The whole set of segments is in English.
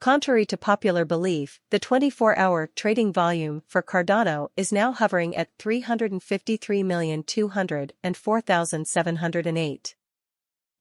Contrary to popular belief, the 24-hour trading volume for Cardano is now hovering at 353,204,708.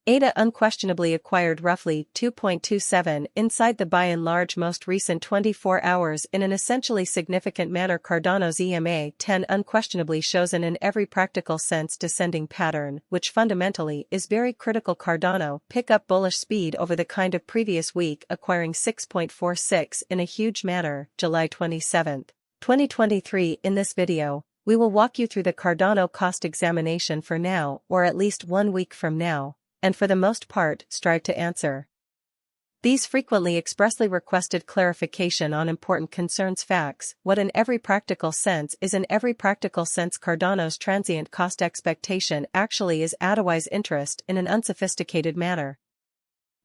ADA unquestionably acquired roughly 2.27 inside the by and large most recent 24 hours in an essentially significant manner. Cardano's EMA 10 unquestionably shows in every practical sense descending pattern, which fundamentally is very critical. Cardano pick up bullish speed over the kind of previous week, acquiring 6.46 in a huge manner. July 27, 2023. In this video, we will walk you through the Cardano cost examination for now, or at least 1 week from now, and for the most part strive to answer these frequently expressly requested clarification on important concerns. Facts. What in every practical sense is in every practical sense Cardano's transient cost expectation actually is otherwise interest in an unsophisticated manner.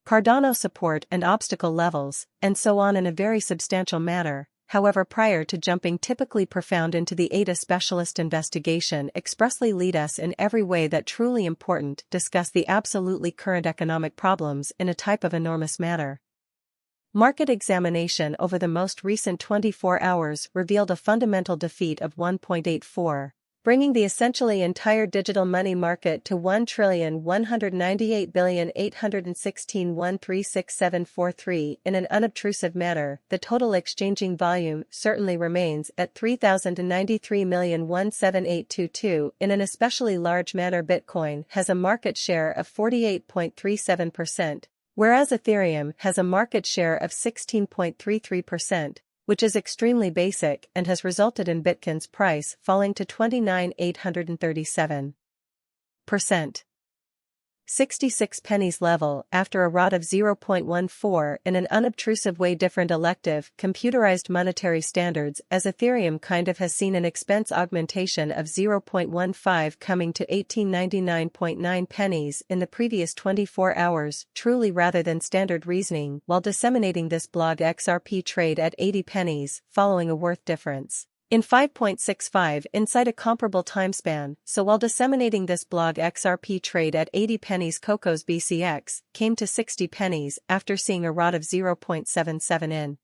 Cardano support and obstacle levels, and so on in a very substantial manner. However, prior to jumping typically profound into the ADA specialist investigation expressly lead us in every way that truly important discuss the absolutely current economic problems in a type of enormous manner. Market examination over the most recent 24 hours revealed a fundamental defeat of 1.84. Bringing the essentially entire digital money market to 1,198,816,136,743 in an unobtrusive manner. The total exchanging volume certainly remains at 3,093,17822 in an especially large manner. Bitcoin has a market share of 48.37%, whereas Ethereum has a market share of 16.33%. Which is extremely basic and has resulted in Bitcoin's price falling to 29,837%. 66 pennies level after a rot of 0.14 in an unobtrusive way. Different elective, computerized monetary standards as Ethereum kind of has seen an expense augmentation of 0.15 coming to 1899.9 pennies in the previous 24 hours, truly rather than standard reasoning, while disseminating this blog XRP trade at 80 pennies, following a worth difference in 5.65 inside a comparable time span. So while disseminating this blog XRP trade at 80 pennies, Coco's BCX came to 60 pennies after seeing a rot of 0.77 in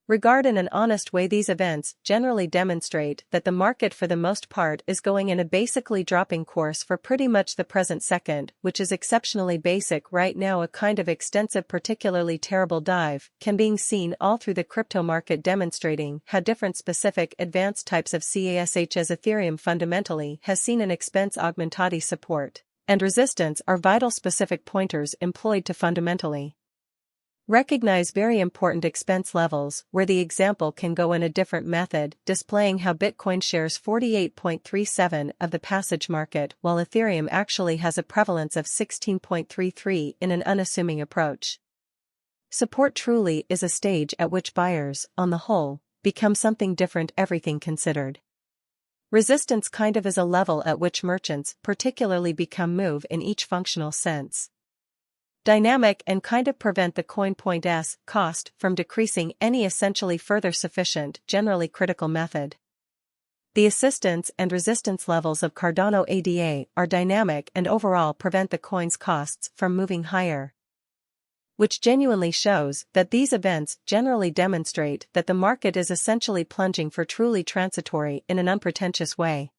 regard. In an honest way, these events generally demonstrate that the market for the most part is going in a basically dropping course for pretty much the present second, which is exceptionally basic right now. A kind of extensive, particularly terrible dive can being seen all through the crypto market, demonstrating how different specific advanced types of CASH as Ethereum fundamentally has seen an expense augmentati support and resistance are vital specific pointers employed to fundamentally recognize very important expense levels, where the example can go in a different method, displaying how Bitcoin shares 48.37 of the passage market while Ethereum actually has a prevalence of 16.33 in an unassuming approach. Support truly is a stage at which buyers, on the whole, become something different, everything considered. Resistance kind of is a level at which merchants particularly become move in each functional sense. Dynamic and kind of prevent the coin point's cost from decreasing any essentially further sufficient, generally critical method. The assistance and resistance levels of Cardano ADA are dynamic and overall prevent the coin's costs from moving higher, which genuinely shows that these events generally demonstrate that the market is essentially plunging for truly transitory in an unpretentious way.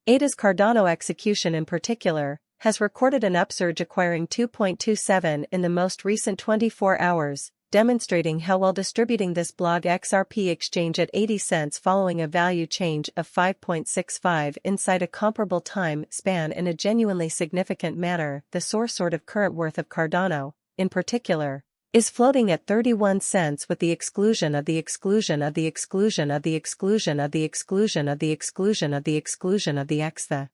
ADA's Cardano execution in particular has recorded an upsurge, acquiring 2.27 in the most recent 24 hours, demonstrating how well distributing this blog XRP exchange at 80 cents following a value change of 5.65 inside a comparable time span in a genuinely significant manner. The source sort of current worth of Cardano, in particular, is floating at 31 cents with the exclusion of the exclusion of the exclusion of the exclusion of the exclusion of the exclusion of the exclusion of the X. The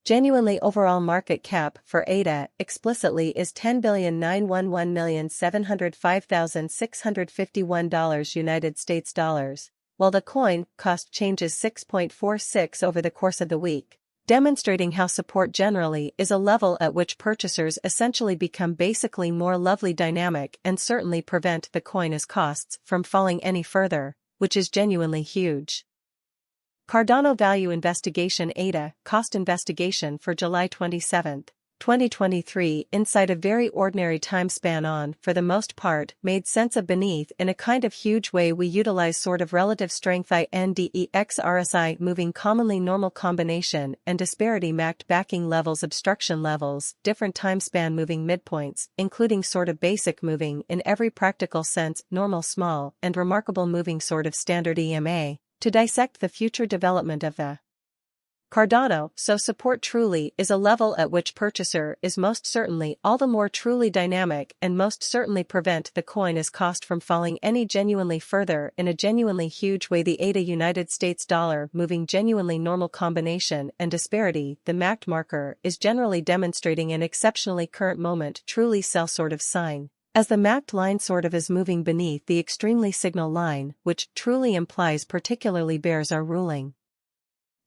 genuinely overall market cap for ADA explicitly is $10,911,705,651 United States dollars, while the coin cost changes 6.46 over the course of the week, demonstrating how support generally is a level at which purchasers essentially become basically more lovely dynamic and certainly prevent the coin as costs from falling any further, which is genuinely huge. Cardano Value Investigation ADA Cost Investigation for July 27. 2023 inside a very ordinary time span on, for the most part, made sense of beneath in a kind of huge way. We utilize sort of relative strength index RSI moving commonly normal combination and disparity mapped backing levels obstruction levels, different time span moving midpoints, including sort of basic moving in every practical sense, normal small, and remarkable moving sort of standard EMA, to dissect the future development of the Cardano. So support truly is a level at which purchaser is most certainly all the more truly dynamic and most certainly prevent the coin as cost from falling any genuinely further in a genuinely huge way. The ADA United States dollar moving genuinely normal combination and disparity, the MACD marker, is generally demonstrating an exceptionally current moment truly sell sort of sign, as the MACD line sort of is moving beneath the extremely signal line, which truly implies particularly bears are ruling.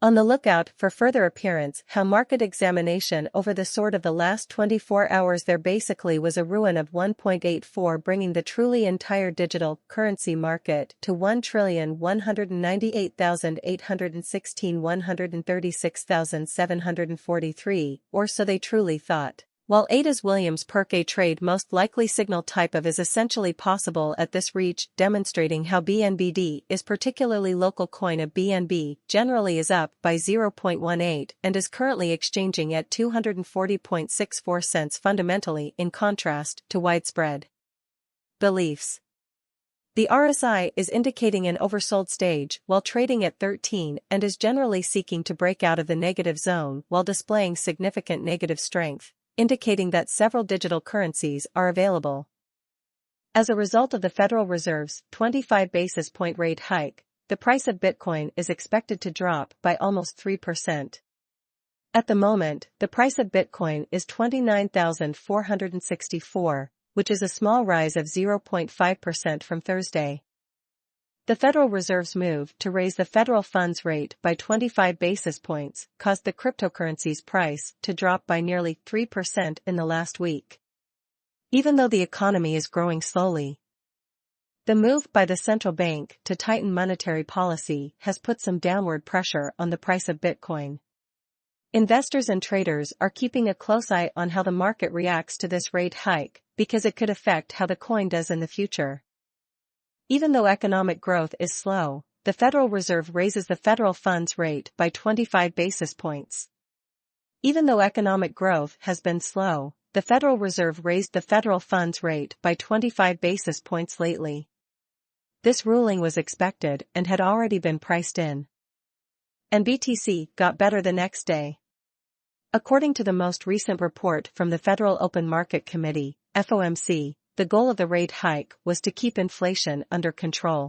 On the lookout for further appearance how market examination over the sort of the last 24 hours there basically was a ruin of 1.84, bringing the truly entire digital currency market to 1,198,816 136,743, or so they truly thought. While Ada's Williams Perk a trade most likely signal type of is essentially possible at this reach, demonstrating how BNBD is particularly local coin of BNB generally is up by 0.18 and is currently exchanging at 240.64 cents fundamentally in contrast to widespread beliefs. The RSI is indicating an oversold stage while trading at 13 and is generally seeking to break out of the negative zone while displaying significant negative strength, indicating that several digital currencies are available. As a result of the Federal Reserve's 25 basis point rate hike, the price of Bitcoin is expected to drop by almost 3%. At the moment, the price of Bitcoin is $29,464, which is a small rise of 0.5% from Thursday. The Federal Reserve's move to raise the federal funds rate by 25 basis points caused the cryptocurrency's price to drop by nearly 3% in the last week. Even though the economy is growing slowly, the move by the central bank to tighten monetary policy has put some downward pressure on the price of Bitcoin. Investors and traders are keeping a close eye on how the market reacts to this rate hike, because it could affect how the coin does in the future. Even though economic growth is slow, the Federal Reserve raises the federal funds rate by 25 basis points. Even though economic growth has been slow, the Federal Reserve raised the federal funds rate by 25 basis points lately. This ruling was expected and had already been priced in. And BTC got better the next day. According to the most recent report from the Federal Open Market Committee, FOMC, the goal of the rate hike was to keep inflation under control.